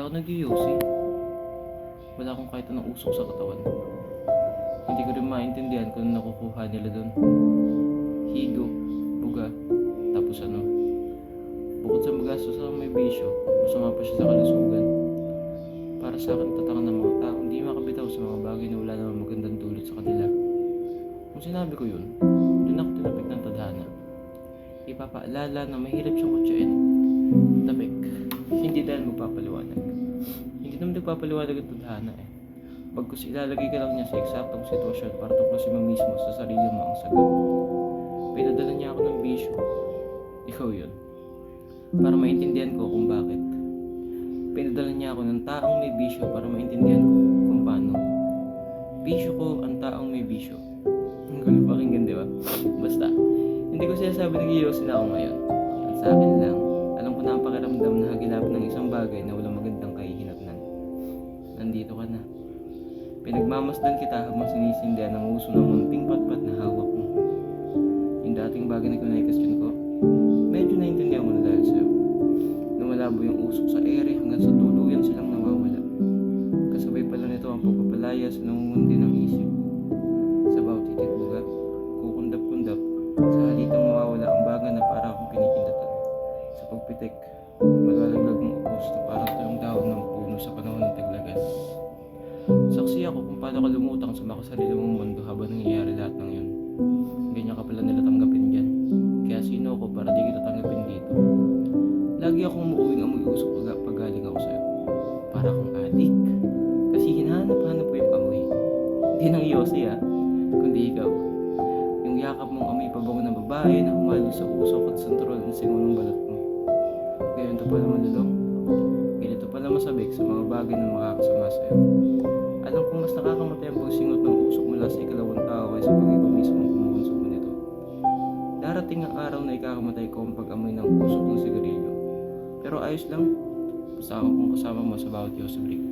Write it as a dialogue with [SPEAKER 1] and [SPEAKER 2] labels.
[SPEAKER 1] ako nag-yosi. Wala akong kahit anong usok sa katawan. Hindi ko rin maintindihan kung ano nakukuha nila doon. Higo, buga, tapos ano. Bukod sa magastos sa may bisyo, masama pa siya sa kalusugan. Para sa akin, tataka ng mga tao hindi makabitaw sa mga bagay na wala namang magandang dulot sa kanila. Kung sinabi ko yun, doon ako tinapik ng tadhana. Ipapaalala na mahirap siyang kutsain. Tapik, hindi dahil magpapaliwanag. Hindi naman nagpapaliwanag ang tadhana eh. Pagkus ilalagay ka lang niya sa eksaktong sitwasyon para tuklasin mo mismo sa sarili mo ang sagot. Pinadala niya ako ng bisyo. Ikaw yun. Para maintindihan ko kung bakit. Pinadala niya ako ng taong may bisyo para maintindihan ko kung paano. Bisyo ko ang taong may bisyo. Ang gulo pakinggan, di ba? Basta, hindi ko sinasabi nag-iyosin ako ngayon. At sa akin lang, alam ko na ang pakiramdam na hagilap ng isang bagay na walang magandang kahihinatnan. Nandito ka na. Pinagmamasdan kita habang sinisindihan ang uso ng munting patpat na hawak mo. Yung dating bagay na kinay-question ko, medyo naintindihan ko na dahil sa'yo. Lumalabo yung usok sa ere hanggang sa tuluyan silang nawawala. Kasabay pala nito ang pagpapalaya sa nangungundi ng isip. Sa bawat titit buga, kukundap-kundap, sa halitang mawawala ang bagay na para akong pinikindatan. Sa pagpitik, malalaglag ng upos na parang tulong dahon ng puno sa panahon ng taglagas. Saksi ako kung paano ka lumutang sa makasarili mong mundo habang nangyayari lahat ng yun. Ganyan ka pala nila tanggapin dyan. Kaya sino ako para di kita tanggapin dito? Lagi akong umuuwing amoy usok pag galing ako sa'yo. Para kang adik. Kasi hinahanap-hanap ko yung amoy. Hindi nang iyosi kundi ikaw. Yung yakap mong amoy pabango ng babae na humalo sa usok at santurol ng singo ng balat mo. Ganito pala malulong. Ganito pala masabik sa mga bagay na makakasama sa'yo. Alam kong mas nakakamatay ang pagsingot ng usok mula sa ikalawang tao kaysa pag ikaw mismo ang kumukonsumo nito. Darating ang araw na ikakamatay ko ang pag-amoy ng usok ng sigarilyo. Pero ayos lang, basta ako kung kasama mo sa bawat yosi break.